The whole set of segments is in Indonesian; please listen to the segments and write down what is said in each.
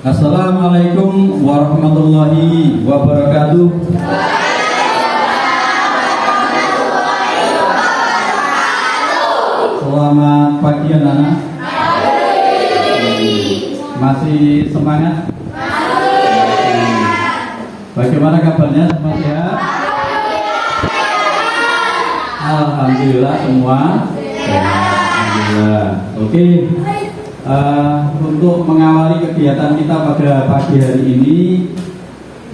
Assalamualaikum warahmatullahi wabarakatuh. Selamat pagi anak-anak. Masih semangat? Bagaimana kabarnya? Semua sehat? Alhamdulillah semua. Alhamdulillah. Oke. Untuk mengawali kegiatan kita pada pagi hari ini,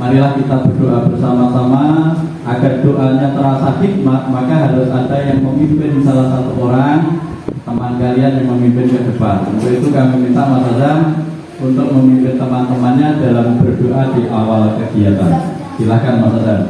marilah kita berdoa bersama-sama agar doanya terasa hikmat. Maka harus ada yang memimpin salah satu orang teman kalian yang memimpin ke depan. Untuk itu kami minta Mas Azam untuk memimpin teman-temannya dalam berdoa di awal kegiatan. Silakan Mas Azam.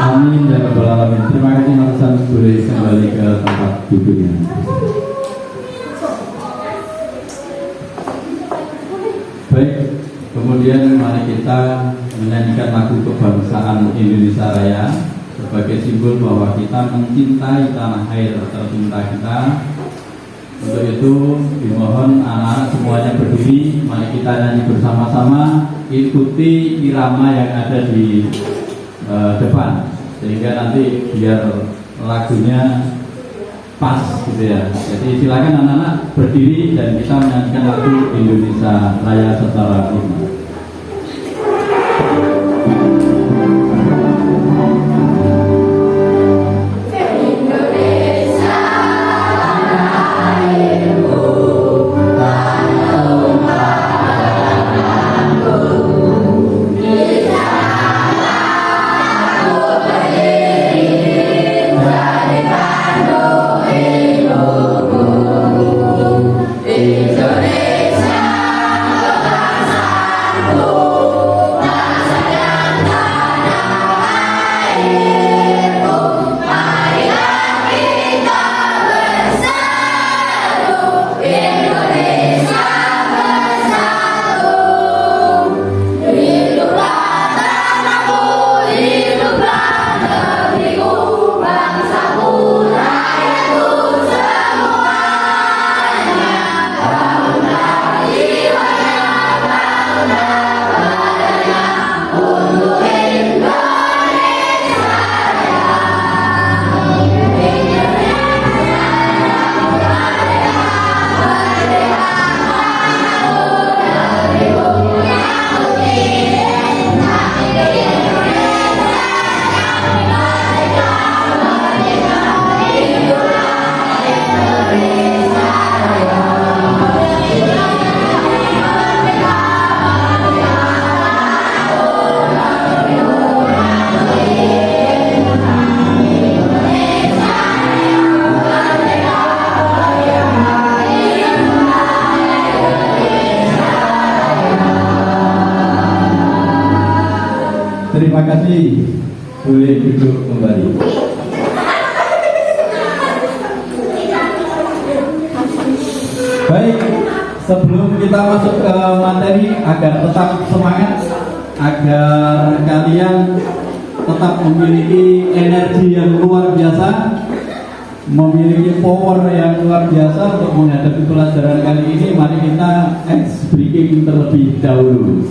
Amin ya rabbal alamin. Terima kasih Mas Hasan, boleh kembali ke tempat duduknya. Baik, kemudian mari kita menyanyikan lagu kebangsaan Indonesia Raya sebagai simbol bahwa kita mencintai tanah air tercinta kita. Untuk itu dimohon anak-anak semuanya berdiri, mari kita nyanyi bersama-sama, ikuti irama yang ada di depan, sehingga nanti biar lagunya pas gitu ya. Jadi silakan anak-anak berdiri dan kita menyanyikan lagu Indonesia Raya secara hikmat. Terima kasih, boleh duduk kembali. Baik, sebelum kita masuk ke materi, agar tetap semangat, agar kalian tetap memiliki energi yang luar biasa, memiliki power yang luar biasa untuk menghadapi pelajaran kali ini. Mari kita ice breaking terlebih dahulu.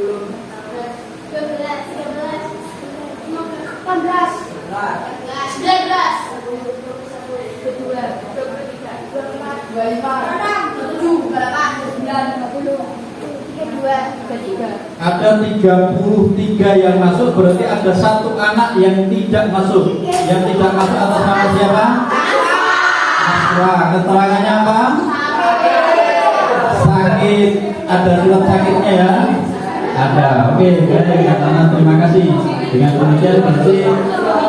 Ada 33 yang masuk, berarti ada satu anak yang tidak masuk. Yang tidak masuk atas nama siapa? Asra. Keterangannya apa? Sakit. Ada surat sakitnya ya? Ada. Oke, baik. Anak, terima kasih. Dengan demikian berarti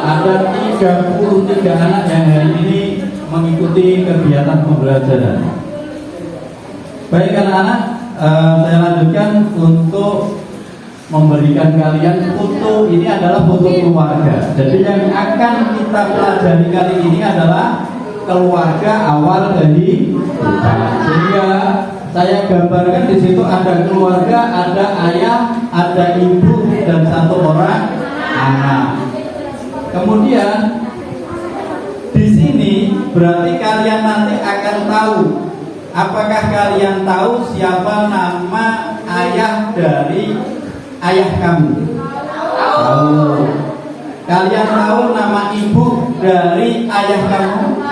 ada 33 anak yang hari ini mengikuti kegiatan pembelajaran. Baik anak-anak, saya lanjutkan untuk memberikan kalian foto. Ini adalah foto keluarga. Jadi yang akan kita pelajari kali ini adalah keluarga awal kehidupan. Sehingga saya gambarkan di situ ada keluarga, ada ayah, ada ibu, dan satu orang anak. Kemudian di sini berarti kalian nanti akan tahu. Apakah kalian tahu siapa nama ayah dari ayah kamu? Tahu. Kalian tahu nama ibu dari ayah kamu?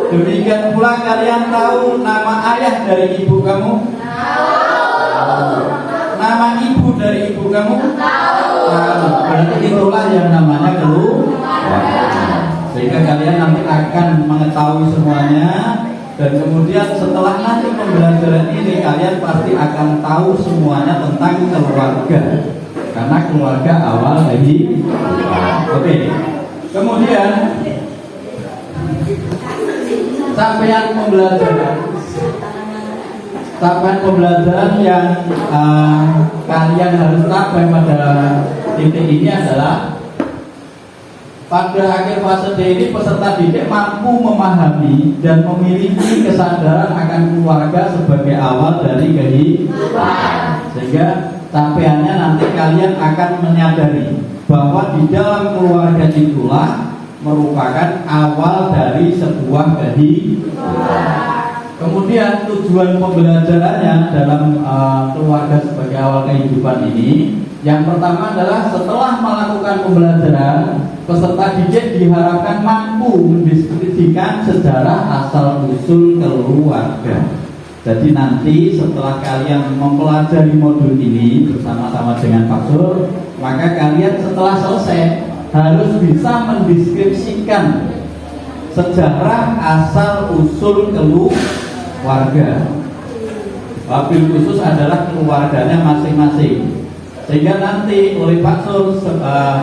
Demikian pula kalian tahu nama ayah dari ibu kamu? Nama ibu dari ibu kamu? Tahu. Berarti itulah yang namanya keluarga. Sehingga kalian nanti akan mengetahui semuanya. Dan kemudian setelah nanti pembelajaran ini kalian pasti akan tahu semuanya tentang keluarga. Karena keluarga awal dari Oke. Kemudian sampean pembelajaran yang kalian harus capai pada titik ini adalah pada akhir fase D ini peserta didik mampu memahami dan memiliki kesadaran akan keluarga sebagai awal dari kehidupan. Sehingga capaiannya nanti kalian akan menyadari bahwa di dalam keluarga itulah merupakan awal dari sebuah kehidupan. Kemudian tujuan pembelajarannya dalam keluarga sebagai awal kehidupan ini, yang pertama adalah setelah melakukan pembelajaran, peserta didik diharapkan mampu mendiskusikan sejarah asal-usul keluarga. Jadi nanti setelah kalian mempelajari modul ini bersama-sama dengan Pak Sur, maka kalian setelah selesai harus bisa mendeskripsikan sejarah asal-usul keluarga. Wabil khusus adalah keluarganya masing-masing. Sehingga nanti oleh Pak Sur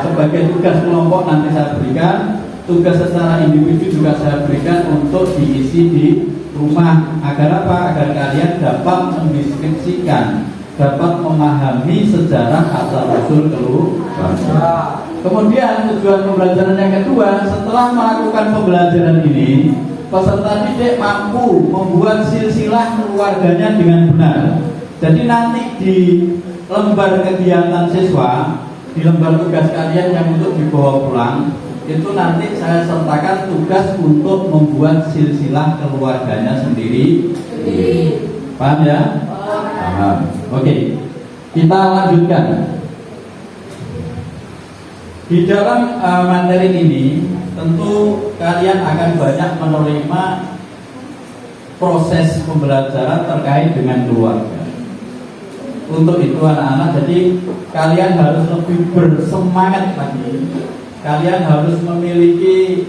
sebagai tugas kelompok nanti saya berikan, tugas secara individu juga saya berikan untuk diisi di rumah. Agar apa? Agar kalian dapat mendeskripsikan, dapat memahami sejarah asal usul keluarga. Kemudian tujuan pembelajaran yang kedua, setelah melakukan pembelajaran ini, peserta didik mampu membuat silsilah keluarganya dengan benar. Jadi nanti di lembar kegiatan siswa, di lembar tugas kalian yang untuk dibawa pulang, itu nanti saya sertakan tugas untuk membuat silsilah keluarganya sendiri. Paham ya? Paham. Oke, kita lanjutkan. Di dalam materi ini tentu kalian akan banyak menerima proses pembelajaran terkait dengan keluarga. Untuk itu anak-anak, jadi kalian harus lebih bersemangat lagi. Kalian harus memiliki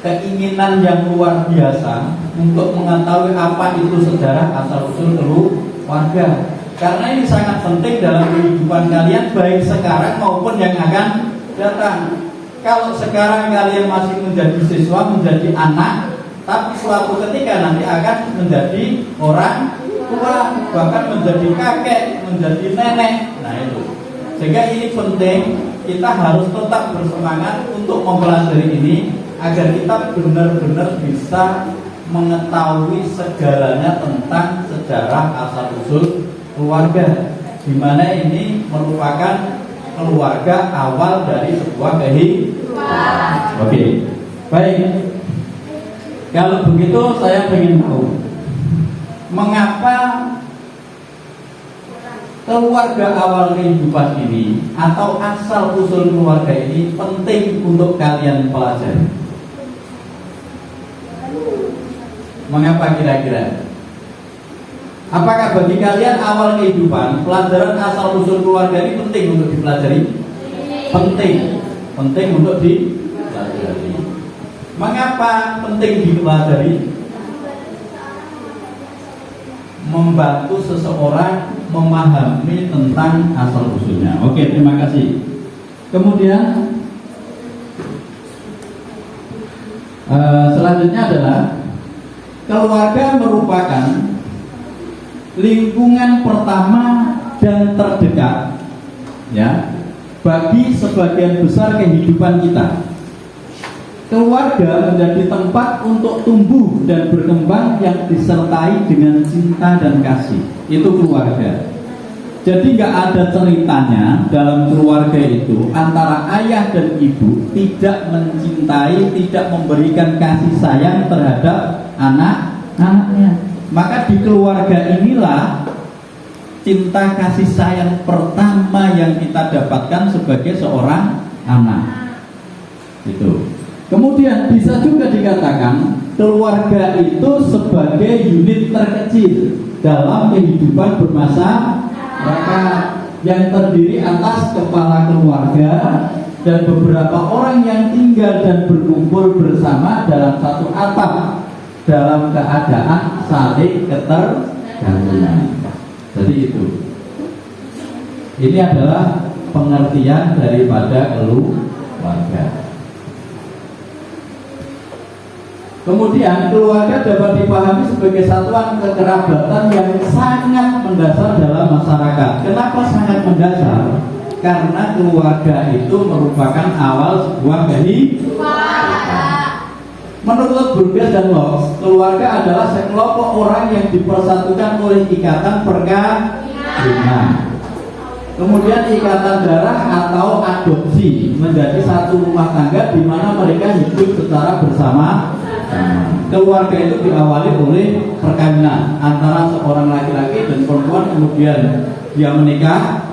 keinginan yang luar biasa untuk mengetahui apa itu sejarah asal usul keluarga. Karena ini sangat penting dalam kehidupan kalian, baik sekarang maupun yang akan datang. Kalau sekarang kalian masih menjadi siswa, menjadi anak, tapi suatu ketika nanti akan menjadi orang tua, bahkan menjadi kakek, menjadi nenek. Nah itu. Sehingga ini penting, kita harus tetap bersemangat untuk mempelajari ini agar kita benar-benar bisa mengetahui segalanya tentang sejarah asal usul keluarga, di mana ini merupakan keluarga awal dari sebuah kehidupan. Oke, baik. Kalau begitu saya ingin tahu mengapa keluarga awal kehidupan ini atau asal usul keluarga ini penting untuk kalian pelajari. Mengapa kira-kira? Apakah bagi kalian awal kehidupan pelajaran asal usul keluarga ini penting untuk dipelajari? Penting untuk dipelajari. Mengapa penting dipelajari? Membantu seseorang memahami tentang asal usulnya. Oke, terima kasih. Kemudian selanjutnya adalah keluarga merupakan lingkungan pertama dan terdekat, ya, bagi sebagian besar kehidupan kita. Keluarga menjadi tempat untuk tumbuh dan berkembang yang disertai dengan cinta dan kasih. Itu keluarga. Jadi nggak ada ceritanya dalam keluarga itu antara ayah dan ibu tidak mencintai, tidak memberikan kasih sayang terhadap anak-anaknya. Maka di keluarga inilah cinta kasih sayang pertama yang kita dapatkan sebagai seorang anak. Itu. Kemudian bisa juga dikatakan keluarga itu sebagai unit terkecil dalam kehidupan bermasyarakat yang terdiri atas kepala keluarga dan beberapa orang yang tinggal dan berkumpul bersama dalam satu atap dalam keadaan saling ketergantungan. Jadi itu. Ini adalah pengertian daripada keluarga. Kemudian keluarga dapat dipahami sebagai satuan kekerabatan yang sangat mendasar dalam masyarakat. Kenapa sangat mendasar? Karena keluarga itu merupakan awal sebuah kehidupan. Menurut Burgess dan Locke, keluarga adalah sekelompok orang yang dipersatukan oleh ikatan perkawinan. Kemudian ikatan darah atau adopsi menjadi satu rumah tangga di mana mereka hidup secara bersama. Keluarga itu diawali oleh perkawinan antara seorang laki-laki dan perempuan, kemudian dia menikah,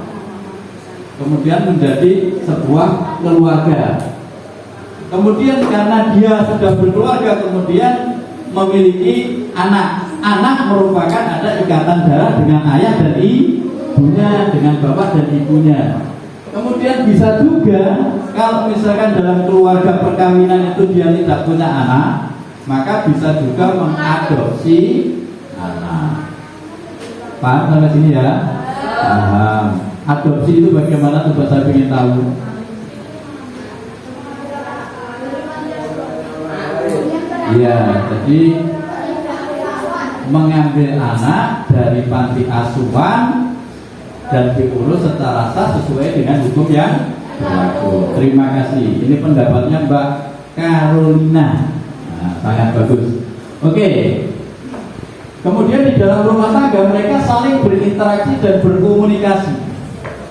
kemudian menjadi sebuah keluarga. Kemudian karena dia sudah berkeluarga, kemudian memiliki anak. Anak merupakan ada ikatan darah dengan ayah dan ibunya, dengan bapak dan ibunya. Kemudian bisa juga kalau misalkan dalam keluarga perkawinan itu dia tidak punya anak, maka bisa juga mengadopsi anak. Paham sampai sini ya? Paham. Adopsi itu bagaimana, coba saya ingin tahu. Ya, jadi mengambil anak dari panti asuhan dan diurus secara sah sesuai dengan hukum yang berlaku. Terima kasih. Ini pendapatnya Mbak Carolina. Nah, sangat bagus. Oke. Kemudian di dalam rumah tangga mereka saling berinteraksi dan berkomunikasi.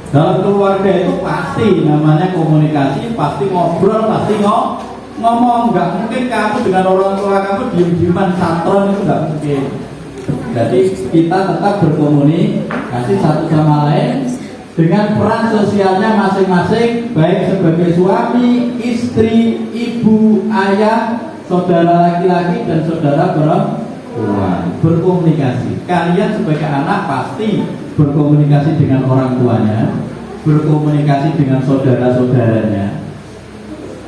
Dalam keluarga itu pasti namanya komunikasi, pasti ngobrol, pasti ngomong. Nggak mungkin kamu dengan orang tua kamu diem-dieman santron, itu nggak mungkin. Jadi kita tetap berkomunikasi satu sama lain dengan peran sosialnya masing-masing, baik sebagai suami, istri, ibu, ayah, saudara laki-laki dan saudara perempuan. Berkomunikasi. Kalian sebagai anak pasti berkomunikasi dengan orang tuanya, berkomunikasi dengan saudara-saudaranya.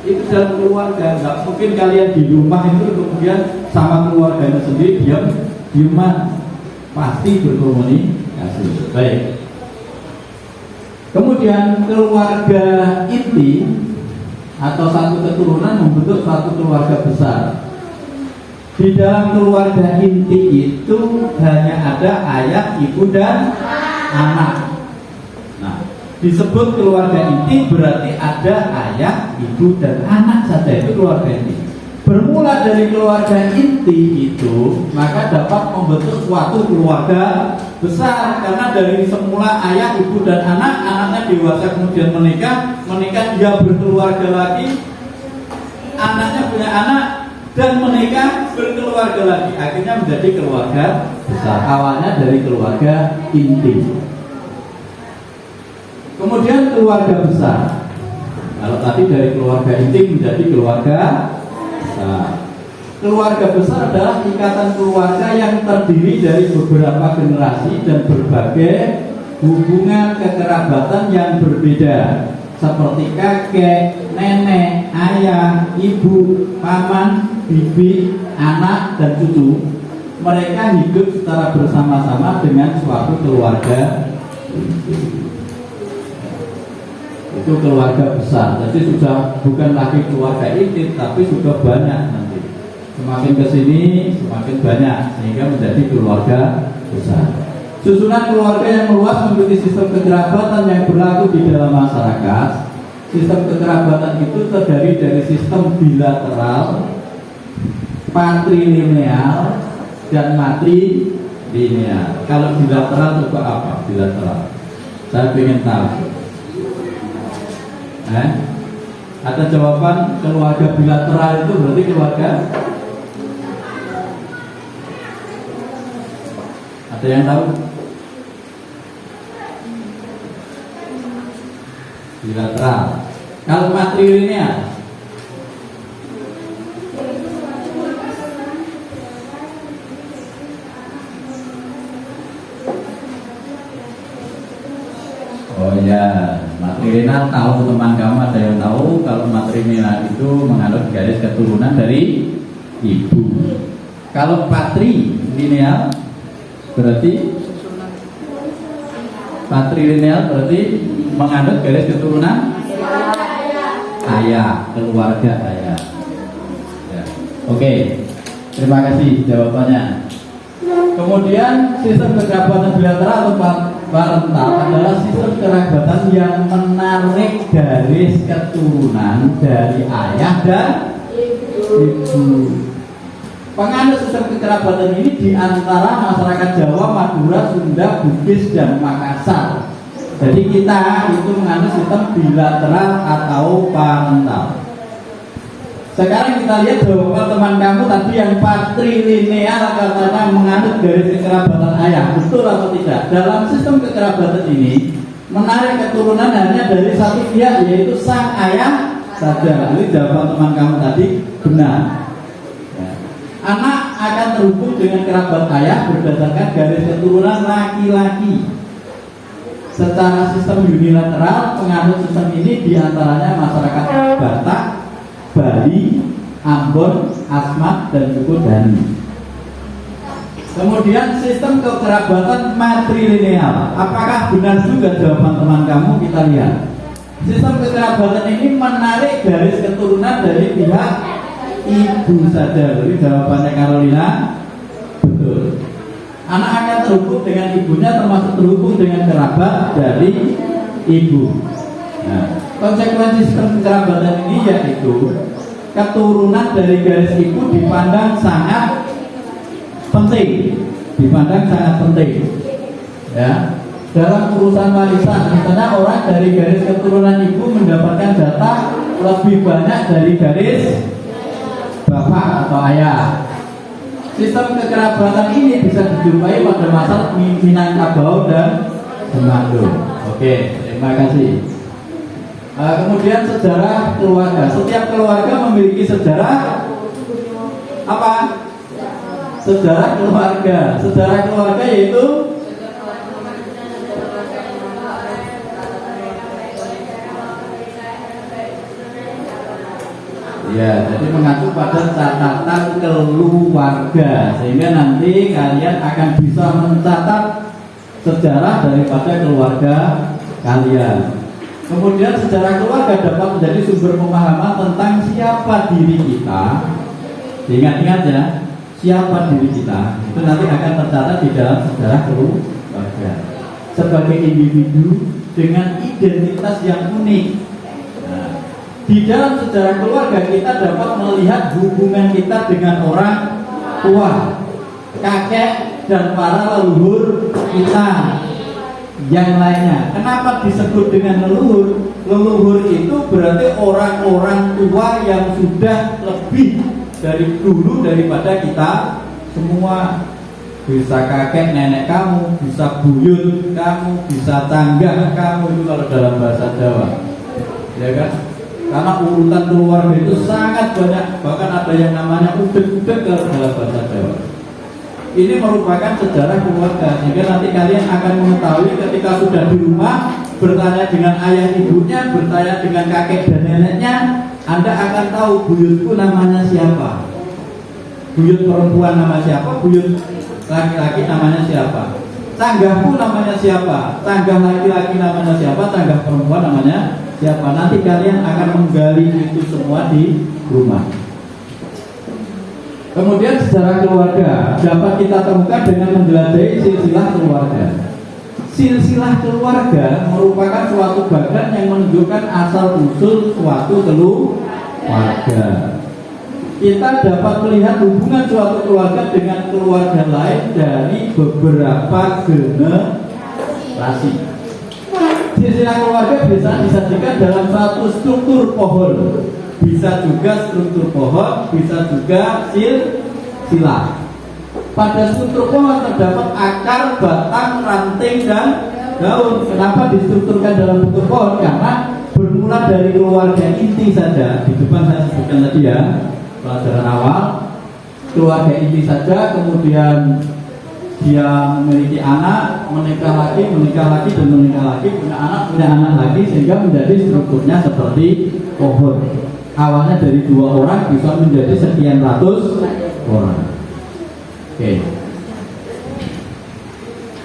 Itu dalam keluarga. Nggak mungkin kalian di rumah itu kemudian sama keluarganya sendiri diam-diaman. Pasti berkomunikasi. Baik. Kemudian keluarga inti atau satu keturunan membentuk satu keluarga besar. Di dalam keluarga inti itu hanya ada ayah, ibu, dan anak. Nah, disebut keluarga inti berarti ada ayah, ibu, dan anak saja, itu keluarga inti. Bermula dari keluarga inti itu, maka dapat membentuk suatu keluarga besar. Karena dari semula ayah, ibu, dan anak, anaknya dewasa kemudian menikah dia berkeluarga lagi, anaknya punya anak dan menikah berkeluarga lagi, akhirnya menjadi keluarga besar. Awalnya dari keluarga inti, kemudian keluarga besar. Kalau tadi dari keluarga inti menjadi keluarga besar. Keluarga besar adalah ikatan keluarga yang terdiri dari beberapa generasi dan berbagai hubungan kekerabatan yang berbeda, seperti kakek, nenek, ayah, ibu, paman, bibi, anak, dan cucu. Mereka hidup secara bersama-sama dengan suatu keluarga. Itu keluarga besar. Jadi sudah bukan lagi keluarga inti, tapi sudah banyak nanti. Semakin kesini semakin banyak, sehingga menjadi keluarga besar. Susunan keluarga yang meluas mengikuti sistem kekerabatan yang berlaku di dalam masyarakat. Sistem kekerabatan itu terdiri dari sistem bilateral, patrilineal, dan matrilineal. Kalau bilateral itu apa? Bilateral. Saya ingin tahu. Ada jawaban? Keluarga bilateral itu berarti keluarga? Ada yang tahu? Bilateral. Kalau matrilineal? Oh ya, matrilineal tahu, teman kamu ada yang tahu kalau matrilineal itu menganut garis keturunan dari ibu. Kalau patrilineal berarti menganut garis keturunan ayah, keluarga ayah. Ya. Oke, terima kasih jawabannya. Kemudian sistem kekerabatan bilateral atau parental adalah sistem kerabatan yang menarik garis keturunan dari ayah dan ibu. Penganut sistem kekerabatan ini di antara masyarakat Jawa, Madura, Sunda, Bugis, dan Makassar. Jadi kita itu menganut sistem bilateral atau parental. Sekarang kita lihat jawaban teman kamu tadi yang patrilineal, katanya menganut garis kekerabatan ayah. Betul atau tidak? Dalam sistem kekerabatan ini menarik keturunan hanya dari satu pihak, yaitu sang ayah saja. Ini jawaban teman kamu tadi benar. Ya. Anak akan terhubung dengan kerabat ayah berdasarkan garis keturunan laki-laki. Secara sistem unilateral, penganut sistem ini diantaranya masyarakat Batak, Bali, Ambon, Asmat, dan suku Dani. Kemudian sistem kekerabatan matrilineal. Apakah benar juga jawaban teman kamu? Kita lihat. Sistem kekerabatan ini menarik garis keturunan dari pihak ibu saja. Jadi jawabannya Carolina betul. Anak akan terhubung dengan ibunya, termasuk terhubung dengan kerabat dari ibu. Nah, konsekuensi sistem kekerabatan ini yaitu keturunan dari garis ibu dipandang sangat penting, ya. Dalam urusan warisan, misalnya orang dari garis keturunan ibu mendapatkan jatah lebih banyak dari garis bapak atau ayah. Sistem kekerabatan ini bisa dijumpai pada masalah Minangkabau dan Semando. Oke, terima kasih. Kemudian sejarah keluarga. Setiap keluarga memiliki sejarah apa? Sejarah keluarga. Sejarah keluarga yaitu ya, jadi mengacu pada catatan keluarga, sehingga nanti kalian akan bisa mencatat sejarah daripada keluarga kalian. Kemudian sejarah keluarga dapat menjadi sumber pemahaman tentang siapa diri kita. Ingat-ingat ya, siapa diri kita itu nanti akan tercatat di dalam sejarah keluarga sebagai individu dengan identitas yang unik. Nah, di dalam sejarah keluarga kita dapat melihat hubungan kita dengan orang tua, kakek, dan para leluhur kita yang lainnya. Kenapa disebut dengan leluhur? Leluhur itu berarti orang-orang tua yang sudah lebih dari dulu daripada kita semua. Bisa kakek nenek kamu, bisa buyut kamu, bisa tanggah kamu, itu kalau dalam bahasa Jawa, ya kan? Karena urutan keluarga itu sangat banyak, bahkan ada yang namanya udek-udek kalau dalam bahasa Jawa. Ini merupakan sejarah keluarga, sehingga nanti kalian akan mengetahui ketika sudah di rumah, bertanya dengan ayah ibunya, bertanya dengan kakek dan neneknya, Anda akan tahu buyutku namanya siapa, buyut perempuan nama siapa, buyut laki-laki namanya siapa, tanggahku namanya siapa, tanggah laki-laki namanya siapa, tanggah perempuan namanya siapa. Nanti kalian akan menggali itu semua di rumah. Kemudian sejarah keluarga dapat kita temukan dengan menjelajahi silsilah keluarga. Silsilah keluarga merupakan suatu bagan yang menunjukkan asal usul suatu keluarga. Kita dapat melihat hubungan suatu keluarga dengan keluarga lain dari beberapa generasi. Silsilah keluarga bisa disajikan dalam satu struktur pohon, bisa juga struktur pohon, bisa juga silsilah. Pada struktur pohon terdapat akar, batang, ranting, dan daun. Kenapa distrukturkan dalam bentuk pohon? Karena bermula dari keluarga inti saja. Di depan saya sebutkan tadi ya, pelajaran awal, keluarga inti saja, kemudian dia memiliki anak, menikah lagi, dan menikah lagi, punya anak lagi, sehingga menjadi strukturnya seperti pohon. Awalnya dari 2 orang bisa menjadi sekian ratus orang. Oke.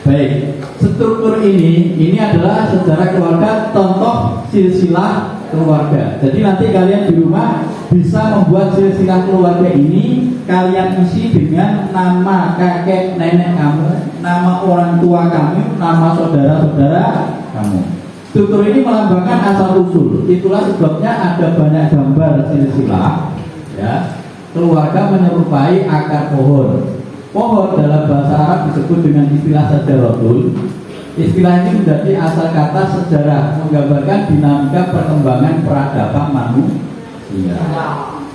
Baik, struktur ini adalah sejarah keluarga, contoh silsilah keluarga. Jadi nanti kalian di rumah bisa membuat silsilah keluarga ini, kalian isi dengan nama kakek nenek kamu, nama orang tua kamu, nama saudara-saudara kamu. Struktur ini melambangkan asal usul. Itulah sebabnya ada banyak gambar silsilah. Ya, keluarga menyerupai akar pohon. Pohon dalam bahasa Arab disebut dengan istilah sajarotun. Istilah ini menjadi asal kata sejarah, menggambarkan dinamika perkembangan peradaban manusia.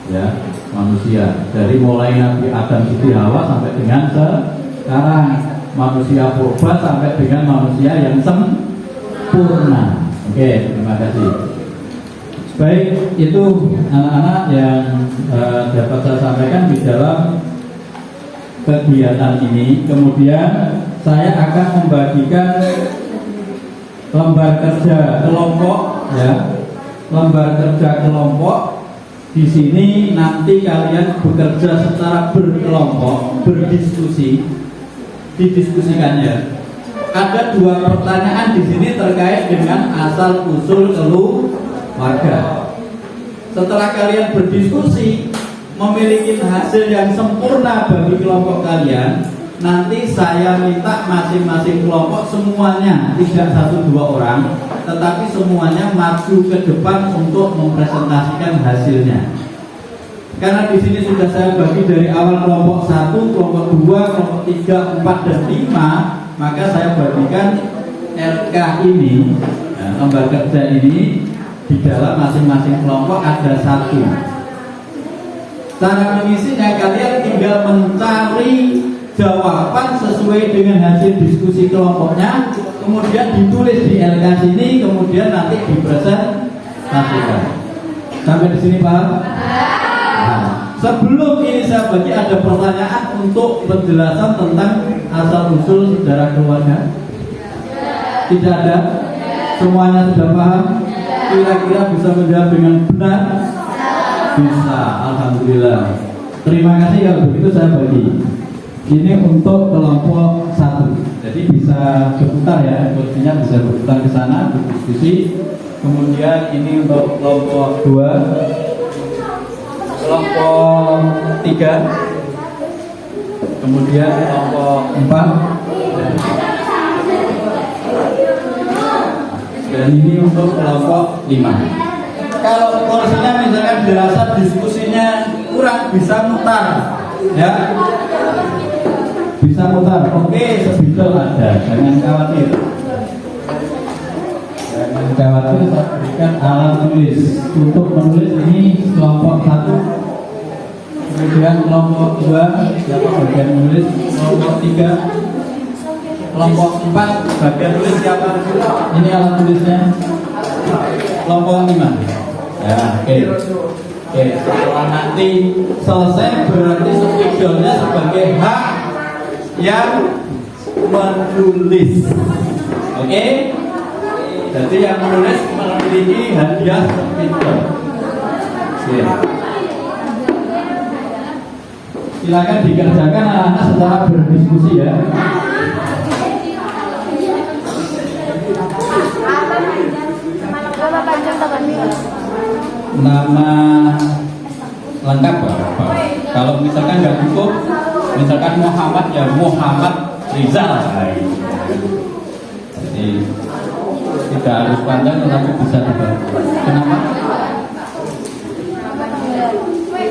Ya, manusia dari mulai Nabi Adam Siti Hawa sampai dengan sekarang, manusia purba sampai dengan manusia yang sempurna. Oke, terima kasih. Baik, itu anak-anak yang dapat saya sampaikan di dalam kegiatan ini. Kemudian saya akan membagikan lembar kerja kelompok, ya, lembar kerja kelompok. Di sini nanti kalian bekerja secara berkelompok, berdiskusi. didiskusikannya. Ada dua pertanyaan di sini terkait dengan asal usul keluarga. Setelah kalian berdiskusi memiliki hasil yang sempurna bagi kelompok kalian, nanti saya minta masing-masing kelompok semuanya, tidak satu dua orang, tetapi semuanya maju ke depan untuk mempresentasikan hasilnya. Karena di sini sudah saya bagi dari awal kelompok 1, kelompok 2, kelompok 3, 4 dan 5, maka saya bagikan LK ini, lembaga kerja ini di dalam masing-masing kelompok ada satu. Cara mengisinya kalian tinggal mencari jawaban sesuai dengan hasil diskusi kelompoknya, kemudian ditulis di LK sini, kemudian nanti dipresentasikan. Sampai di sini paham? Nah, sebelum ini saya bagi ada pertanyaan untuk penjelasan tentang asal usul sejarah keluarga. Tidak ada? Semuanya sudah paham? Kira-kira bisa menjawab dengan benar? Bisa, alhamdulillah. Terima kasih, kalau begitu saya bagi. Ini untuk kelompok 1. Jadi bisa berputar ya, kursinya bisa berputar ke sana, berdiskusi. Kemudian ini untuk kelompok 2, kelompok 3, kemudian kelompok 4, dan ini untuk kelompok 5. Kalau kursinya misalkan dirasa diskusinya kurang, bisa mutar ya, bisa mutar. Oke, sebidol ada, jangan khawatir. Jangan khawatir, saya berikan alat tulis. Untuk menulis ini kelompok 1, kemudian kelompok 2 siapa bagian menulis, kelompok 3, kelompok 4 bagian tulis siapa? Ini alat tulisnya. Kelompok 5. Ya, oke. Oke, setelah nanti selesai berarti spidolnya sebagai hak yang menulis. Oke? Jadi yang menulis memiliki hadiah spidol. Oke. Silakan dikerjakan anak-anak secara berdiskusi ya. Nama lengkap Bapak. Kalau misalkan nggak cukup, misalkan Muhammad ya Muhammad Rizal. Jadi tidak harus panjang tetapi bisa dibantu. Kenapa?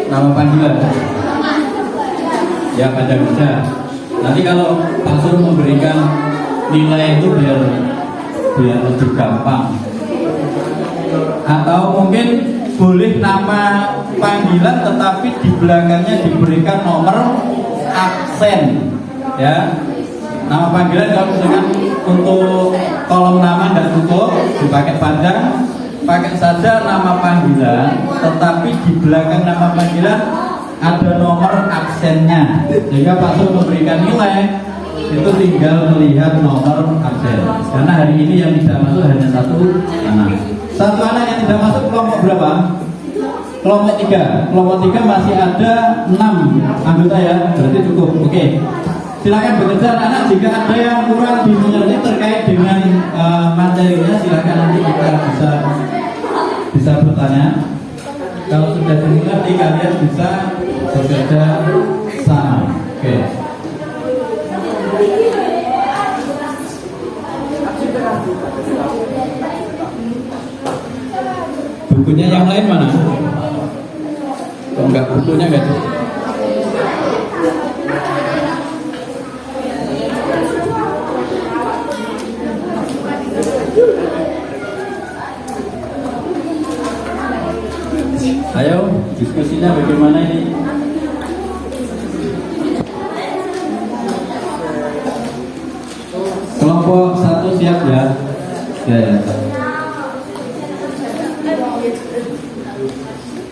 Nama panggilan. Ya panjang saja. Nanti kalau Pak Sur memberikan nilai itu biar lebih gampang. Atau mungkin boleh nama panggilan tetapi di belakangnya diberikan nomor absen ya. Nama panggilan kalau misalkan untuk kolom nama tidak cukup dipakai panjang, pakai saja nama panggilan tetapi di belakang nama panggilan ada nomor absennya, sehingga Pak Sur memberikan nilai itu tinggal melihat nomor absen. Karena hari ini yang tidak masuk hanya satu anak. Satu anak yang tidak masuk kelompok berapa? Kelompok 3. Kelompok 3 masih ada 6 anggota ya, berarti cukup. Oke. Silakan bekerja anak-anak. Jika ada yang kurang dimengerti terkait dengan materinya, silakan nanti kita bisa bertanya. Kalau sudah dimengerti kalian bisa bekerja sama. Oke. Bukunya yang lain mana? Enggak, bukunya enggak ada. Ayo, diskusinya bagaimana ini? Kelompok 1 siap ya? Ya.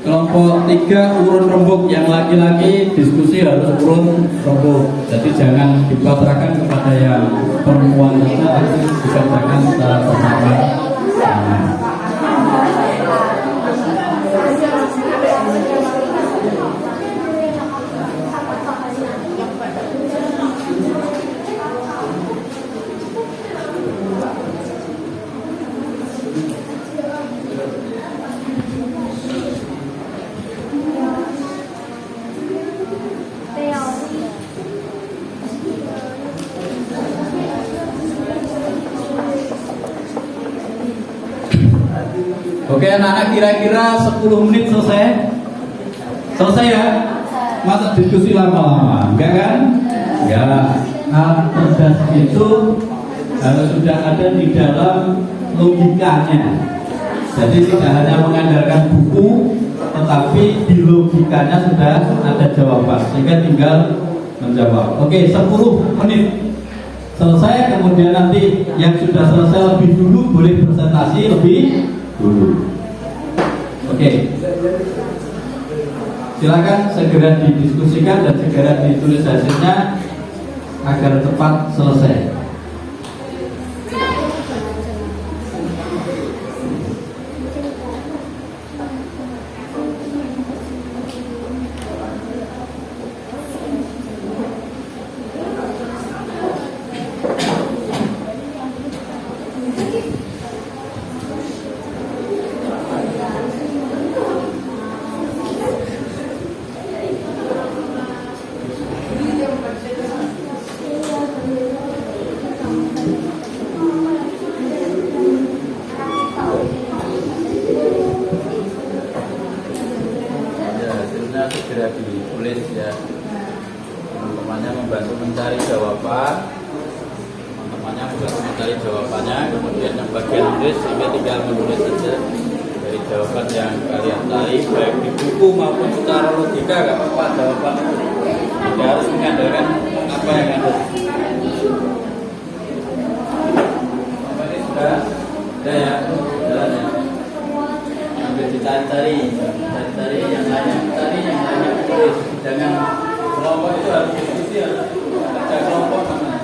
Kelompok 3 urun rembuk, yang laki-laki diskusi harus urun rembuk. Jadi jangan dipasrahkan kepada yang perempuan saja, tapi dikerjakan secara bersama. Oke anak-anak, kira-kira 10 menit selesai? Selesai ya? Masa diskusi lama-lama? Enggak kan? Enggak. Alat cerdas itu harus sudah ada di dalam logikanya. Jadi tidak hanya mengandalkan buku, tetapi di logikanya sudah ada jawaban, sehingga tinggal menjawab. Oke, 10 menit selesai, kemudian nanti yang sudah selesai lebih dulu boleh presentasi lebih dulu. Oke, silakan segera didiskusikan dan segera ditulis hasilnya agar cepat selesai. Segera ditulis ya, teman-temannya membantu mencari jawaban, kemudian yang bagian tulis ini tinggal menulis saja dari jawaban yang kalian cari, baik di buku maupun secara logika, gak apa-apa jawaban itu tidak harus mengandalkan apa yang ada. Ini sudah ya, jalan ya. Sambil dicari-cari yang lainnya, tulis. Jangan kelompok itu harus diskusi, harus kerja kelompok namanya.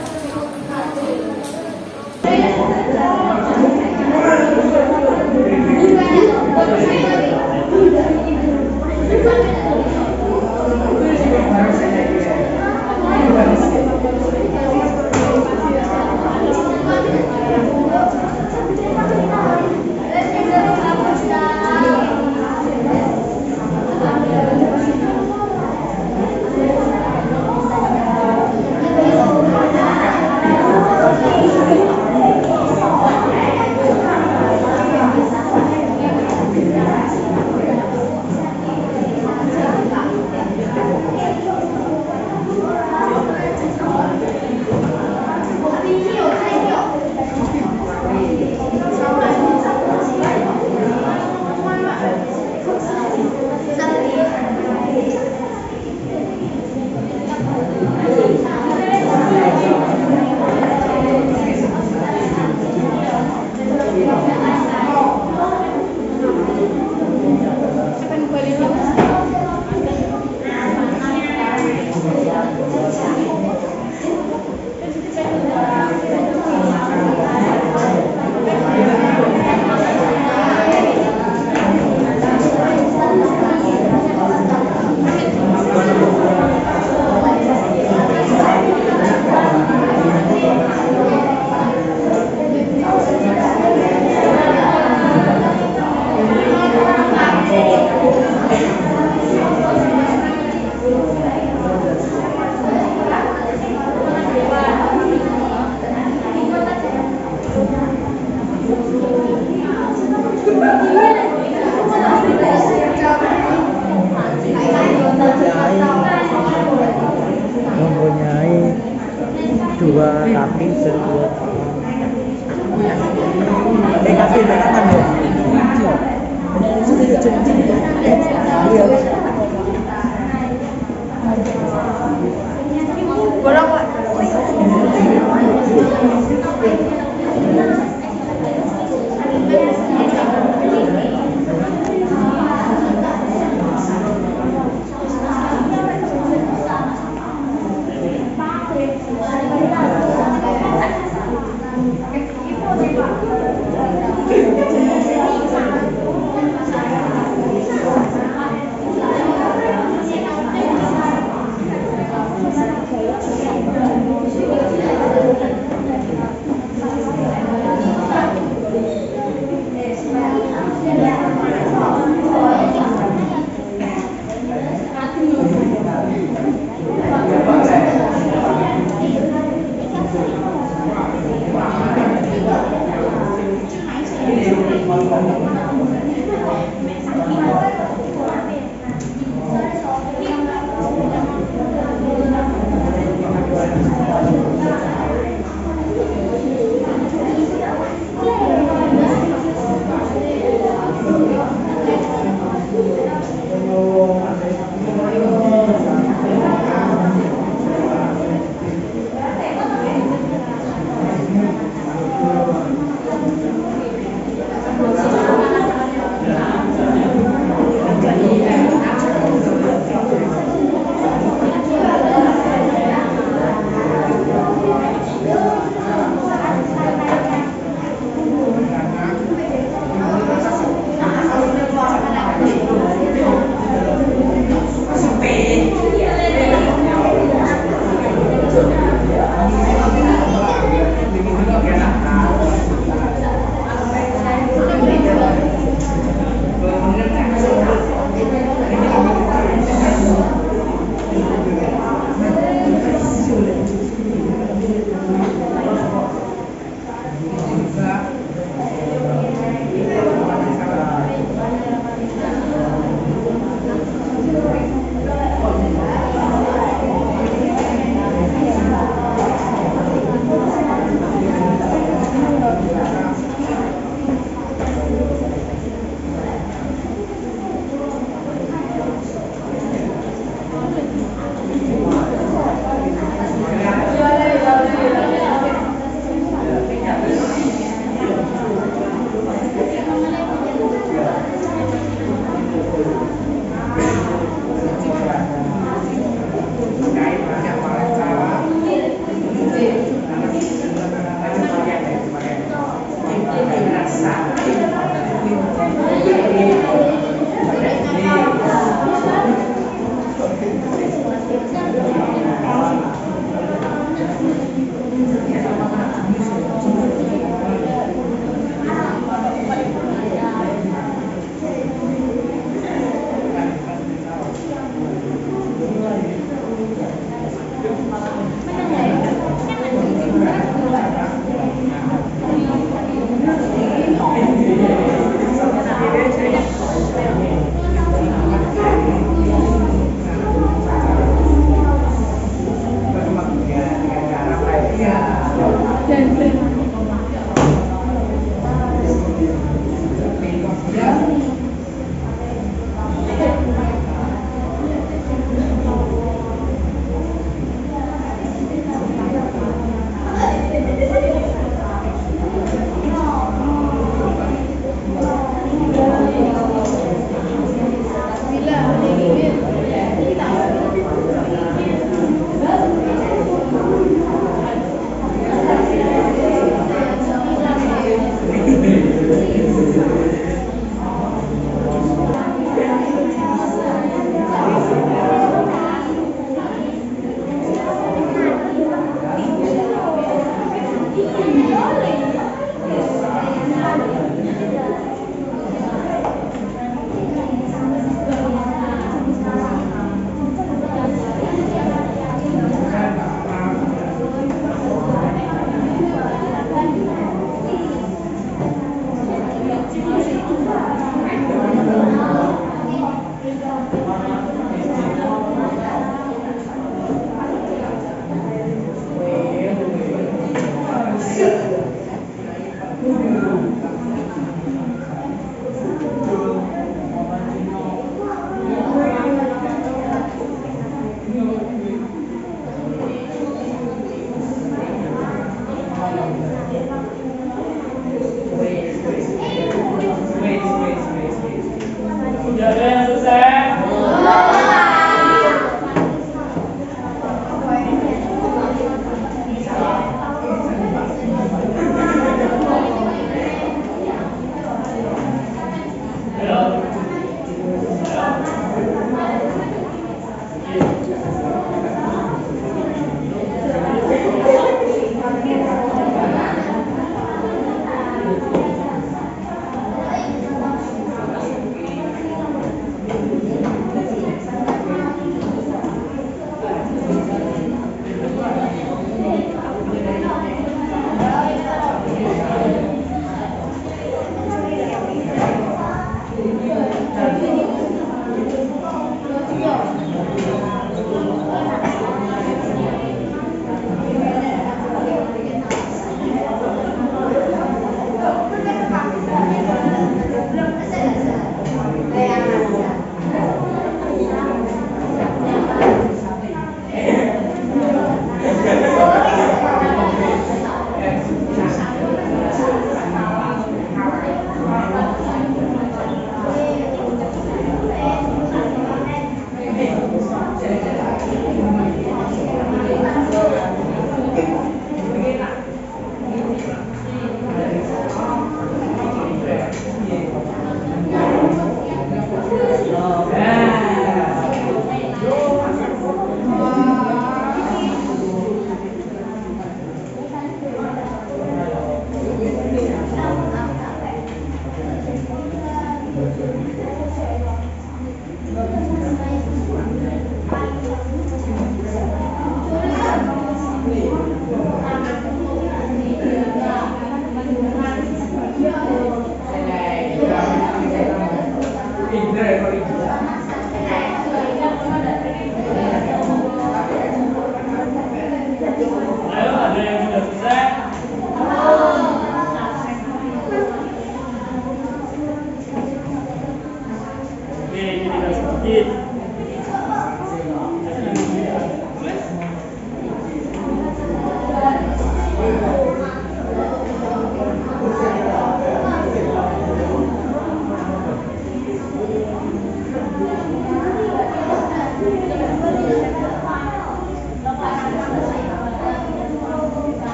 Mempunyai 2 kaki dan 2 tangan. Kaki dan tangan ya? Iya. Bolong Pak.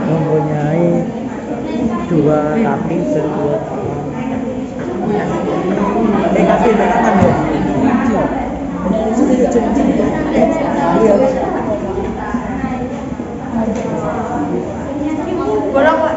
mempunyai dua kaki dan dua tangan. Belakangan ya. Sudah jadi. Iya. Bolong Pak.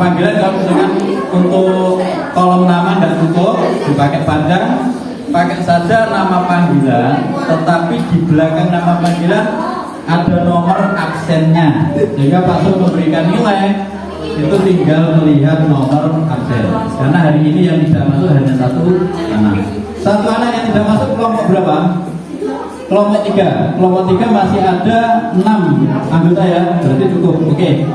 panggilan kalau misalkan untuk kolom nama tidak cukup dipakai panjang, pakai saja nama panggilan, tetapi di belakang nama panggilan ada nomor absennya, sehingga Pak Sul memberikan nilai itu tinggal melihat nomor absen. Karena hari ini yang tidak masuk hanya satu anak. Satu anak yang tidak masuk kelompok berapa? Kelompok 3. Kelompok 3 masih ada 6 anggota ya, berarti cukup. Oke.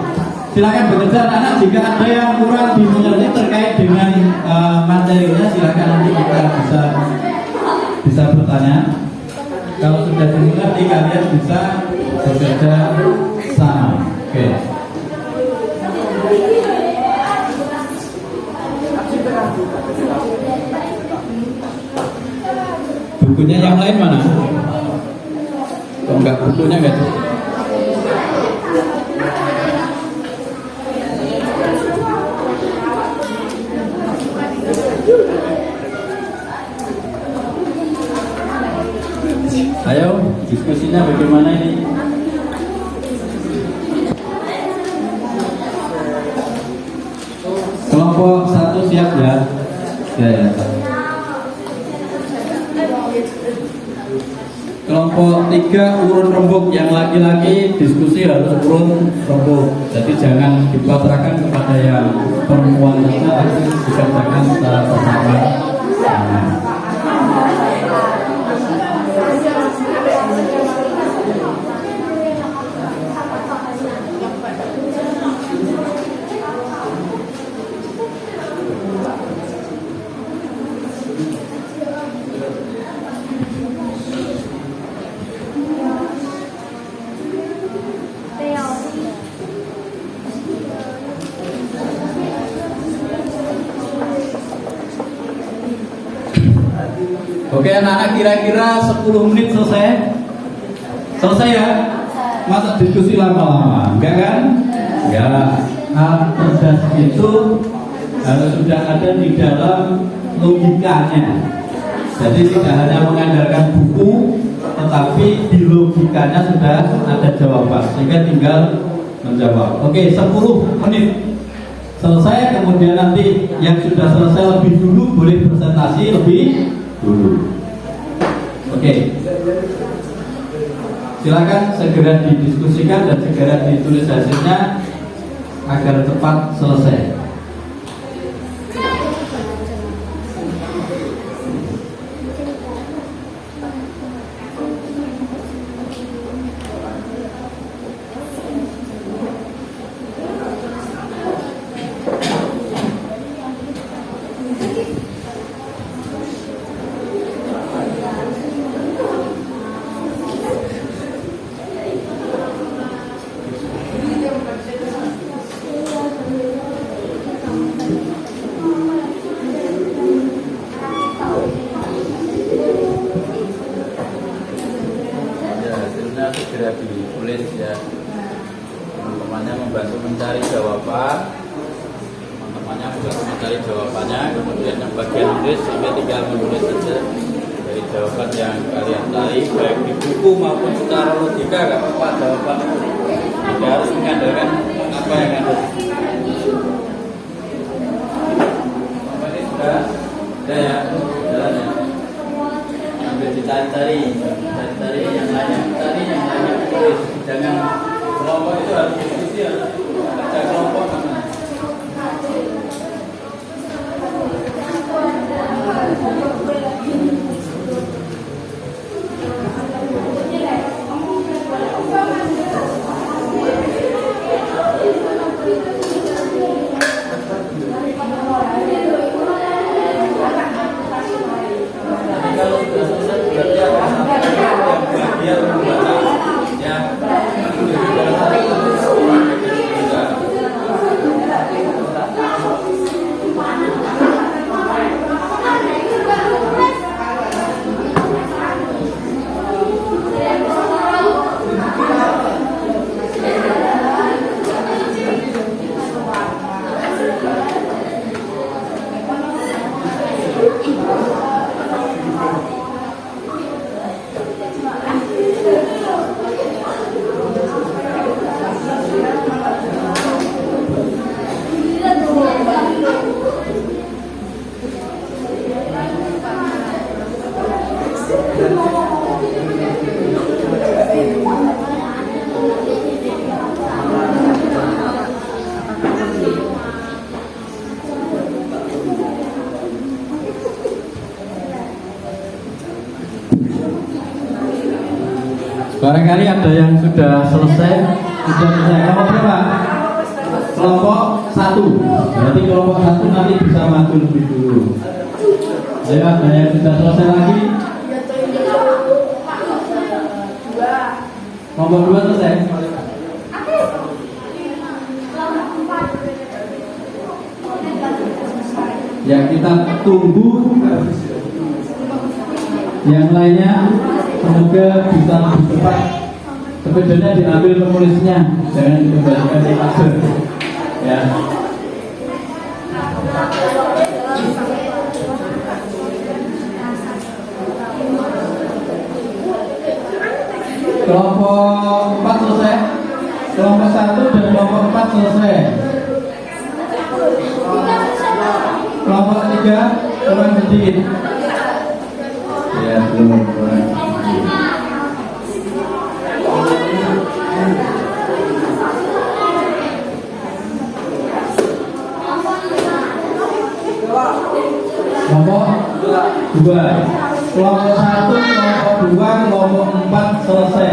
Silakan bekerja anak-anak, jika ada yang kurang dimengerti terkait dengan materinya, silakan nanti kita bisa bertanya. Kalau sudah dimengerti kalian bisa bekerja sama. Oke. Bukunya yang lain mana? Kalau enggak bukunya enggak tuh. Ayo, diskusinya bagaimana ini? Kelompok 1 siap ya? Ya. Kelompok 3 urun rembuk, yang laki-laki diskusi harus urun rembuk. Jadi jangan dipasrahkan kepada yang perempuan saja, tapi dikerjakan secara bersama. Oke anak-anak, kira-kira 10 menit selesai? Selesai ya? Masa diskusi lama-lama? Enggak kan? Enggak. Alat cerdas itu harus sudah ada di dalam logikanya. Jadi tidak hanya mengandalkan buku, tetapi di logikanya sudah ada jawaban, sehingga tinggal menjawab. Oke, 10 menit selesai. Kemudian nanti yang sudah selesai lebih dulu boleh presentasi lebih dulu. Oke. Silakan segera didiskusikan dan segera ditulis hasilnya agar cepat selesai. Segera ditulis ya. Teman-temannya membantu mencari jawaban. Teman-temannya membantu mencari jawabannya. Kemudian yang bagian tulis sehingga tinggal menulis saja dari jawaban yang kalian cari, baik di buku maupun secara logika. Gak apa-apa jawaban. Tidak harus mengandalkan apa yang ada. Ini sudah ya, jalan ya. Sambil dicari-cari yang lainnya, cari yang lainnya tulis. Jangan kelompok itu harus diskusi, harus kerja kelompok namanya. Barangkali ada yang sudah selesai. Kelompok berapa? Kelompok 1. Berarti kelompok 1 nanti bisa maju lebih dulu. Ayo, ada yang sudah selesai lagi? Kelompok 2 selesai. Ya, kita tunggu yang lainnya, semoga bisa lebih cepat. Sepedanya diambil penulisnya, jangan dikembalikan di kasur. Ya. Kelompok 4 selesai. Kelompok 1 dan kelompok 4 selesai. Kelompok 3 kurang sedikit. Ya, belum kurang sedikit. Kelompok 2, kelompok 1, kelompok 2, kelompok 4 selesai.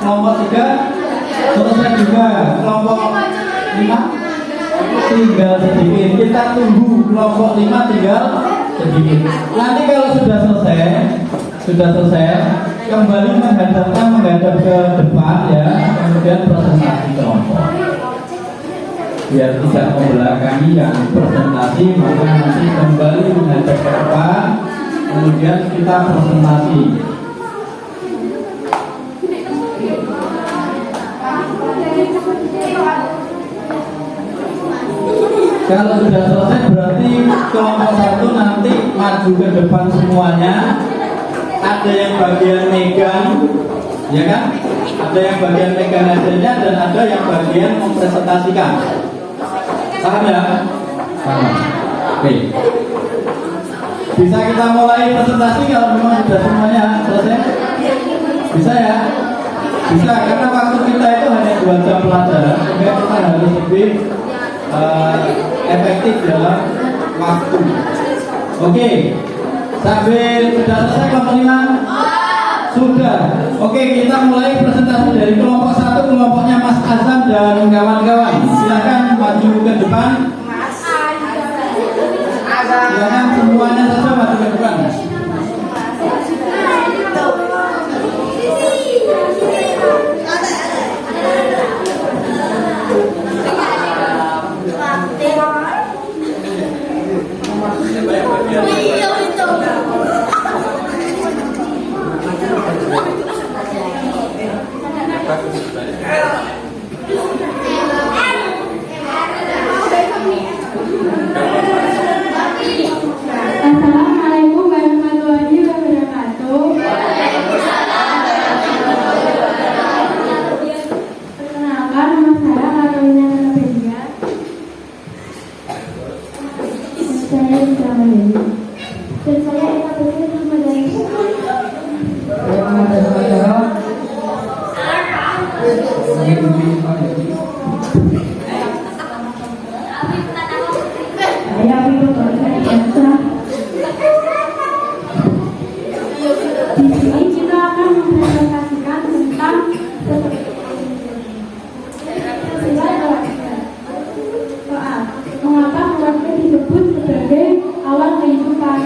Kelompok 3 selesai juga. Kelompok 5 tinggal sedikit. Kita tunggu kelompok 5 tinggal sedikit. Nanti kalau sudah selesai, kembali menghadap ke depan ya, kemudian presentasi kelompok. Biar tidak membelakangi yang presentasi, maka nanti kembali menghadap ke depan, kemudian kita presentasi. Kalau sudah selesai berarti kelompok 1 nanti maju ke depan semuanya. Ada yang bagian megang, ya kan? Ada yang bagian megang hasilnya dan ada yang bagian mempresentasikan. Paham ya? Paham. Oke. Bisa kita mulai presentasi kalau memang sudah semuanya selesai? Bisa ya? Bisa, karena waktu kita itu hanya 2 jam pelajaran, sehingga kita harus lebih efektif dalam waktu. Oke. Sampai sudah selesai kelompok 5? Sudah. Oke, kita mulai presentasi dari kelompok 1, kelompoknya Mas Azam dan kawan-kawan. Silakan maju ke depan. Silakan semuanya saja maju ke depan. Assalamualaikum warahmatullahi wabarakatuh. Perkenalkan, nama saya Karolina Napedia. Saya Islama Dewi. Dan saya Eka Putri Ramadhani. Saya Vito Torisa. Di sini kita akan mempresentasikan tentang soal mengapa keluarga disebut sebagai awal kehidupan.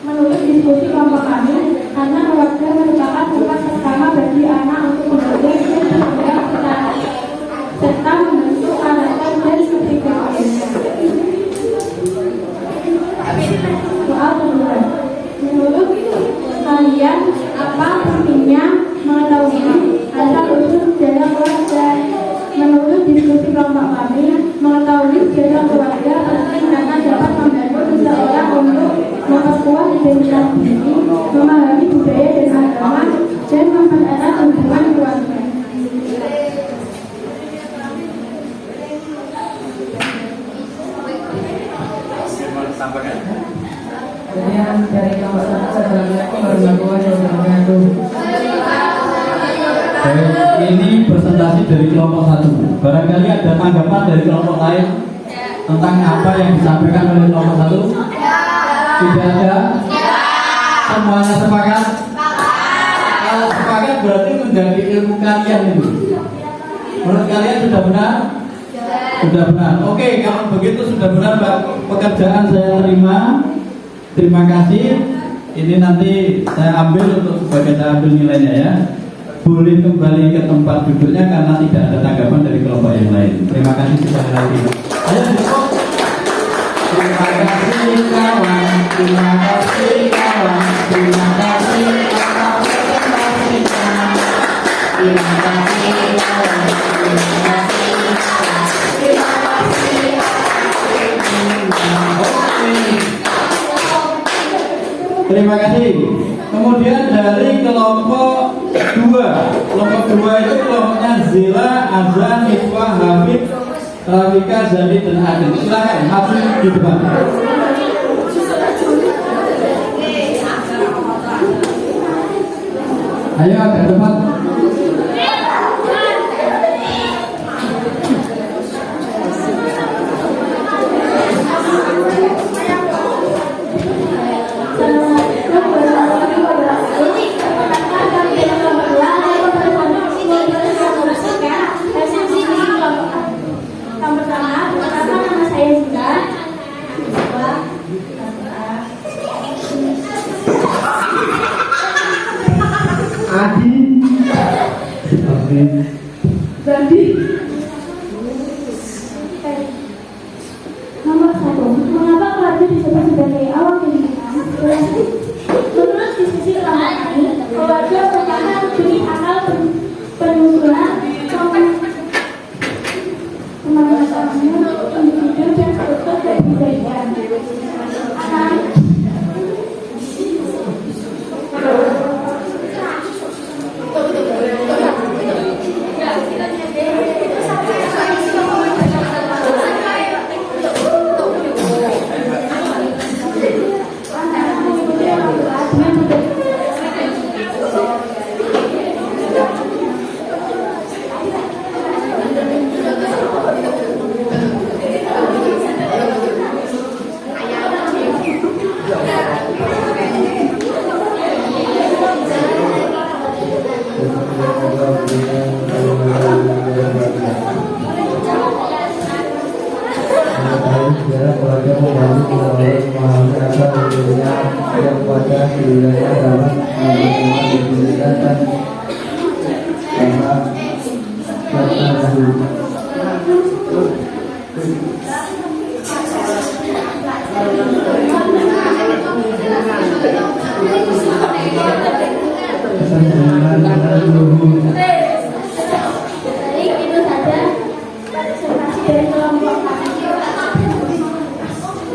Menurut diskusi kelompok kami, karena keluarga merupakan tempat pertama bagi anak untuk mengajar serta membentuk karakter dan kepribadiannya. Soal kedua, menurut kalian apa pentingnya mengetahui asal usul sejarah keluarga? Menurut diskusi kelompok kami, mengetahui sejarah keluarga penting karena dapat membantu seseorang untuk memperkuat identitas diri, memahami budaya dan agama, dan mempererat hubungan keluarga. Kemudian dari kelompok 1, Assalamualaikum warahmatullahi wabarakatuh. Baik, ini presentasi dari kelompok 1. Barangkali ada tanggapan dari kelompok lain tentang apa yang disampaikan oleh kelompok 1? Tidak ada? Semuanya sepakat? Kalau sepakat berarti menjadi ilmu kalian itu. Menurut kalian sudah benar? Sudah benar. Oke, kalau begitu sudah benar Pak. Pekerjaan saya terima. Terima kasih. Ini nanti saya ambil untuk sebagai saya ambil nilainya ya. Boleh kembali ke tempat duduknya karena tidak ada tanggapan dari kelompok yang lain. Terima kasih sekali lagi. Ayo duduk. Terima kasih kawan. Terima kasih kawan. Terima kasih kawan. Terima kasih kawan. Terima kasih. Terima kasih. Kemudian dari kelompok 2. Kelompok 2 itu kelompoknya Zila, Azan, Iswa, Habib, Rafika, Zani, dan Adil. Silakan maju di depan. Ayo agak depan. Berarti nomor 1, mengapa keluarga disebut sebagai awal kehidupan? Menurut diskusi kelompok ini, keluarga merupakan unit akal penyusunan kemanusiaan individu dan struktur kepribadian.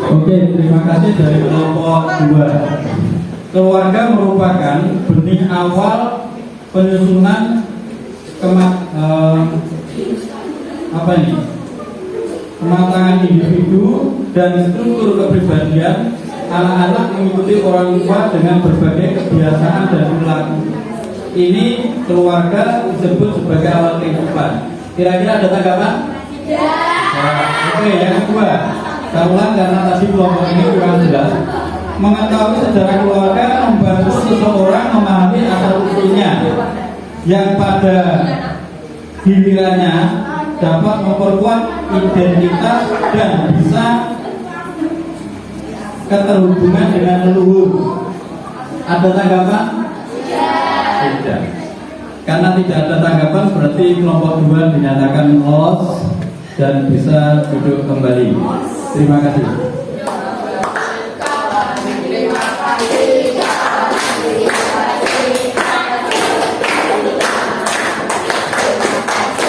Oke, terima kasih dari kelompok 2. Keluarga merupakan benih awal penyusunan kematangan individu dan struktur kepribadian anak-anak mengikuti orang tua dengan berbagai kebiasaan dan perilaku. Ini keluarga disebut sebagai awal kehidupan. Kira-kira ada tanggapan? Oke, yang kedua. Saya ulang karena tadi kelompok ini kurang jelas. Mengetahui sejarah keluarga membantu seseorang memahami asal-usulnya yang pada gilirannya dapat memperkuat identitas dan bisa keterhubungan dengan leluhur. Ada tanggapan? Tidak. Karena tidak ada tanggapan berarti kelompok 2 dinyatakan lolos dan bisa duduk kembali. Terima kasih.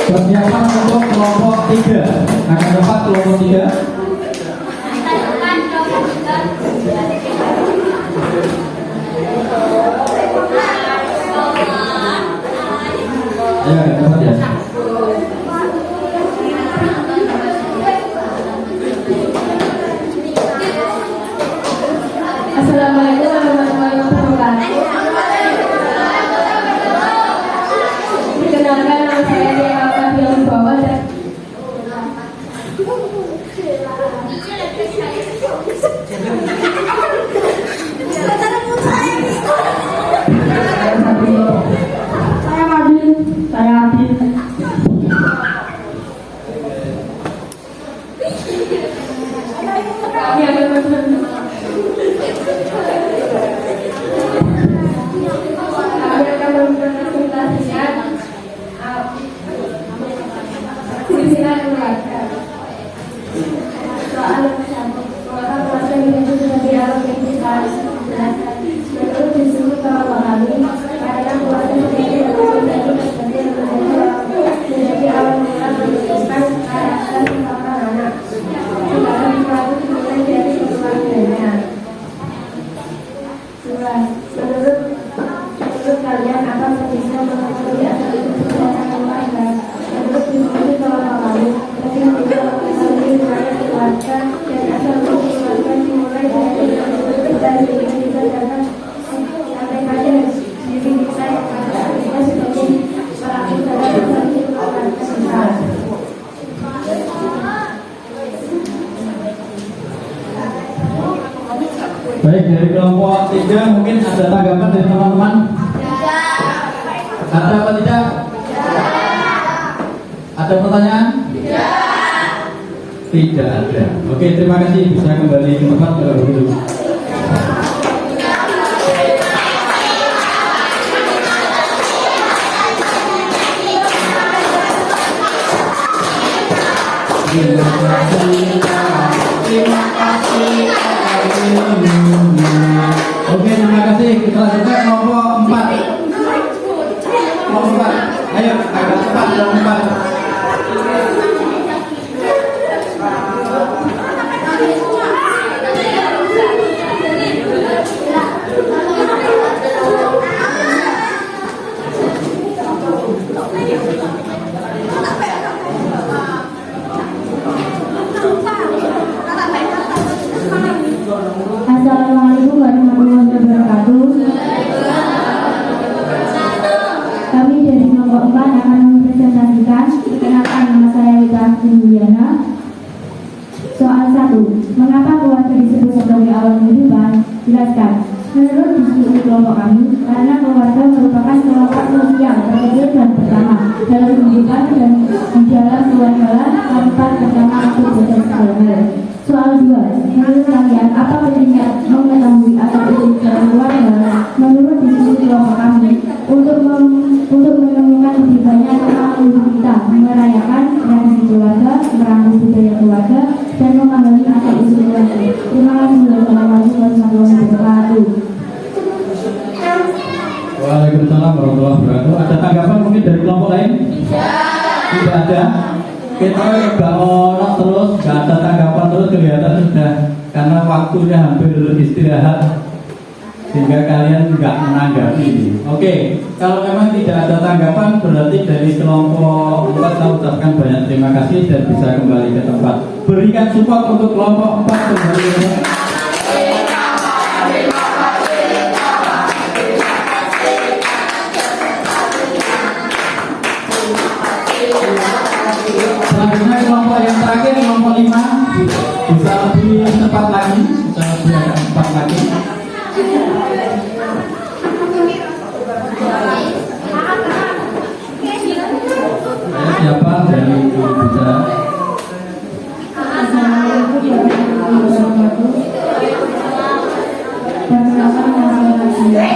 Persiapan untuk kelompok 3. Akan dapat kelompok 3. Ya, dapat ya. Assalamualaikum warahmatullahi wabarakatuh. Perkenalkan, nama saya Dewa Fadil Bawah dan Silsilah keluarga. Soal orang keluarga itu sebagai alam yang kita jelaskan. Menurut disebut para wahami, karena keluarga sebagai menjadi awal mula menentukan karakter seorang anak. Segala sesuatu dimulai dari keluarganya. Menurut kalian apa yang bisa mengetahui asal usul keluarga? Menurut diskusi kelompok kami, penting juga mengetahui riwayat keluarga dan asal usul keluarga dimulai dari kita disadarkan sampai pada diri kita yang pada kita sebagai pelaku dalam proses keluarga kita. Baik, dari kelompok 3 mungkin ada tanggapan dari teman-teman? Ada apa tidak? Ada pertanyaan? Tidak ada. Oke, terima kasih. Bisa kembali ke tempat kalau begitu. Terima kasih. Oke, terima kasih. Kita lanjutkan kelompok 4. Kelompok 4. Ayo, agak cepat kelompok 4. Assalamualaikum warahmatullahi wabarakatuh. Kami dari kelompok 4 akan mempresentasikan perkenalkan nama saya Wita Sindiana. Soal 1. Mengapa keluarga disebut sebagai awal kehidupan? Jelaskan. Menurut diskusi kelompok kami, karena keluarga merupakan kelompok sosial terkecil dan pertama dalam kehidupan dan di dalam keluarga tempat pertama untuk bersosial. Soal 2. Menurut kalian, apa pentingnya mengetahui asal usul keluarga? Menurut diskusi kelompok kami, untuk menemukan lebih banyak tentang hidup kita, merayakan tradisi keluarga, merangkul budaya keluarga, dan memahami asal usul keluarga. Terima kasih. Wassalamualaikum warahmatullahi wabarakatuh. Waalaikumsalam warahmatullahi wabarakatuh. Ada tanggapan mungkin dari kelompok lain? Tidak ada. Kita nggak mau terus, nggak ada tanggapan terus, kelihatan sudah karena waktunya hampir istirahat sehingga kalian nggak menanggapi. Oke, kalau memang tidak ada tanggapan berarti dari kelompok 4 saya ucapkan banyak terima kasih dan bisa kembali ke tempat. Berikan support untuk kelompok 4 kembali ke tempat. Selanjutnya kelompok yang terakhir, kelompok 5 bisa lebih cepat lagi, bisa lebih agak cepat lagi. Siapa dari bisa? Assalamualaikum warahmatullahi wabarakatuh. Perkenalkan nama saya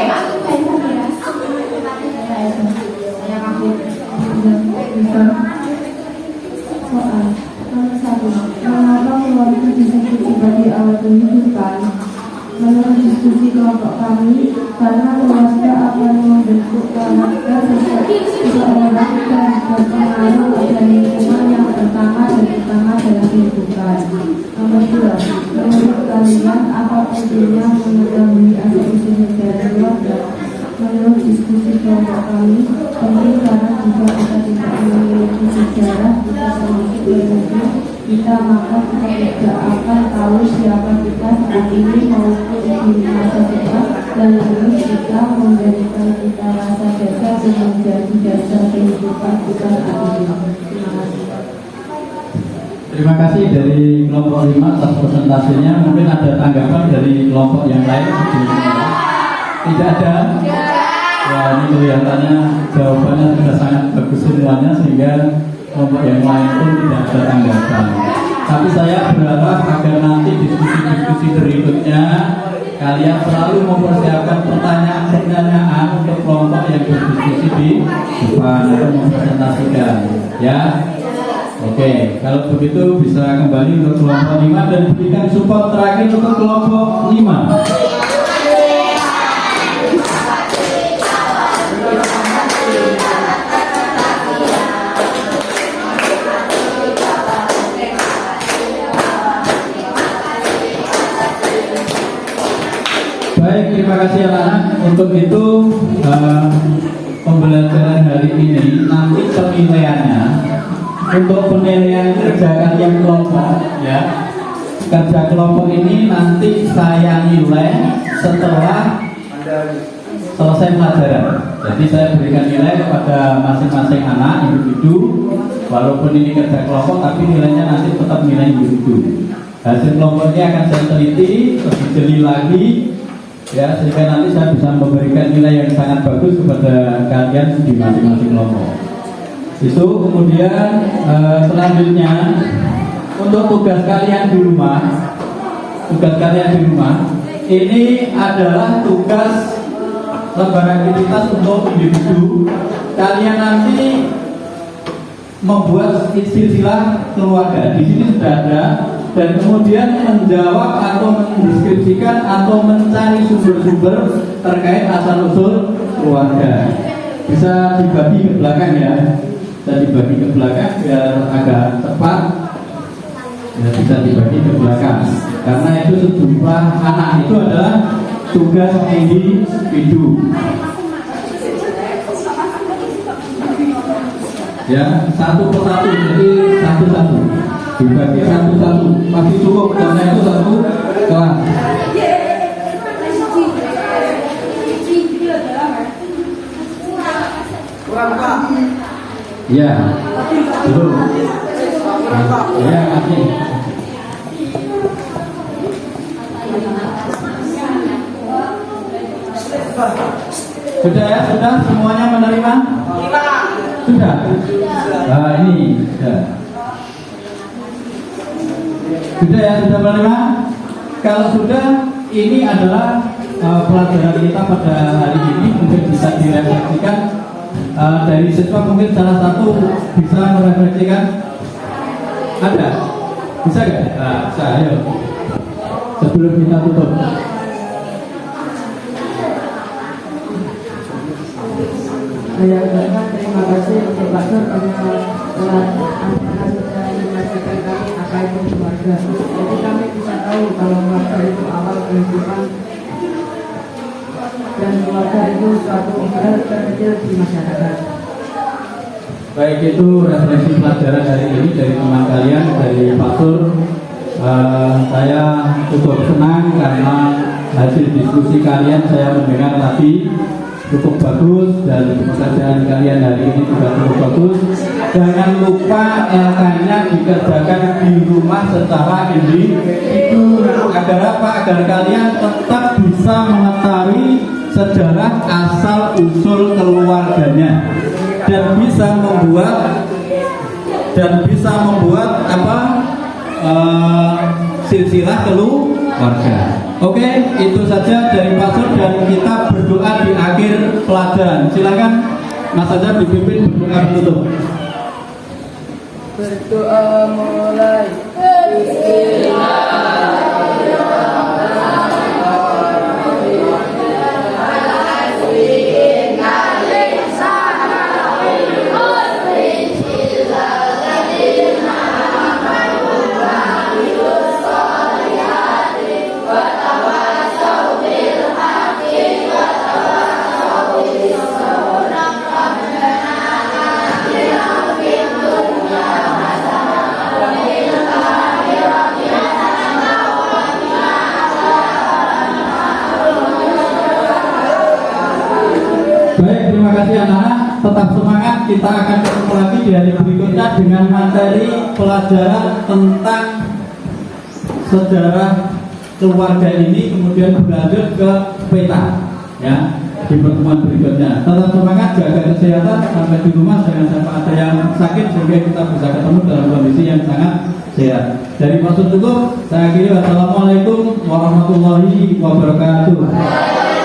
Soal nomor 1. Mengapa keluarga disebut sebagai awal kehidupan? Menurut diskusi kelompok kami, karena keluarga akan membentuk karakter seseorang dan berpengaruh pada lingkungan yang pertama dan utama dalam kehidupan. Nomor 2. Menurut kalian, apa pentingnya mengetahui asal usul dari keluarga? Menurut diskusi kelompok kami, penting karena jika kita tidak memiliki sejarah kita termasuk leluhur kita, maka kita tidak akan tahu siapa kita saat ini maupun di masa depan, dan lalu kita memberikan kita rasa dasar dan menjadi dasar kehidupan kita saat ini. Terima kasih. Terima kasih dari kelompok 5 atas presentasinya. Mungkin ada tanggapan dari kelompok yang lain? Tidak ada? Ya, ini kelihatannya jawabannya sudah sangat bagus semuanya sehingga kelompok yang lain pun tidak ada tanggapan. Tapi saya berharap agar nanti diskusi-diskusi berikutnya kalian selalu mempersiapkan pertanyaan-pertanyaan untuk kelompok yang berdiskusi di depan atau mempresentasikan, ya. Oke, kalau begitu bisa kembali untuk kelompok 5 dan berikan support terakhir untuk kelompok 5. Baik, terima kasih anak-anak. Untuk itu pembelajaran hari ini nanti penilaiannya untuk penilaian kerja kalian kelompok, ya. Kerja kelompok ini nanti saya nilai setelah selesai pelajaran. Jadi saya berikan nilai kepada masing-masing anak individu. Walaupun ini kerja kelompok, tapi nilainya nanti tetap nilai individu. Hasil kelompok ini akan saya teliti, lebih jeli lagi, ya, sehingga nanti saya bisa memberikan nilai yang sangat bagus kepada kalian di masing-masing kelompok. Itu kemudian selanjutnya untuk tugas kalian di rumah, ini adalah tugas lembar aktivitas untuk individu. Kalian nanti membuat silsilah keluarga, di sini sudah ada, dan kemudian menjawab atau mendeskripsikan atau mencari sumber-sumber terkait asal usul keluarga. Bisa dibagi ke belakang, ya. Bisa dibagi ke belakang biar agak cepat, ya, bisa dibagi ke belakang karena itu sejumlah anak itu adalah tugas individu, ya, satu persatu, jadi satu-satu dibagi satu-satu, pasti cukup karena itu satu kelas. Ya, belum. Ya, masih. Sudah ya, sudah semuanya menerima? Sudah. Nah, ini sudah. Sudah ya, sudah menerima? Kalau sudah, ini adalah pelajaran kita pada hari ini. Mungkin bisa direfleksikan. Dari siswa mungkin salah satu bisa merefleksikan. Ada? Bisa nggak? Nah, bisa, ayo. Sebelum kita tutup. Saya ucapkan terima kasih untuk Pak Nur karena telah sudah mengajarkan kami apa itu keluarga. Jadi kami bisa tahu kalau keluarga itu awal kehidupan dan keluarga itu suatu hal terkecil di masyarakat. Baik, itu refleksi pelajaran hari ini dari teman kalian, dari Pak Sur. Saya cukup senang karena hasil diskusi kalian saya mendengar tadi cukup bagus dan pekerjaan kalian hari ini juga cukup bagus. Jangan lupa LK-nya dikerjakan di rumah secara individu. Agar apa? Agar kalian tetap bisa mengetahui sejarah asal usul keluarganya dan bisa membuat silsilah keluarga. Oke, itu saja dari Pak Sur dan kita berdoa di akhir pelajaran. Silakan Mas Azhar dipimpin berdoa penutup. Berdoa mulai. Baik, terima kasih anak-anak. Tetap semangat, kita akan ketemu lagi di hari berikutnya dengan materi pelajaran tentang sejarah keluarga ini, kemudian berlanjut ke peta, ya. di pertemuan berikutnya. Tetap semangat, jaga kesehatan, sampai di rumah jangan sampai ada yang sakit sehingga kita bisa ketemu dalam kondisi yang sangat sehat. Dari Pak Tutup, saya akhiri wassalamualaikum warahmatullahi wabarakatuh.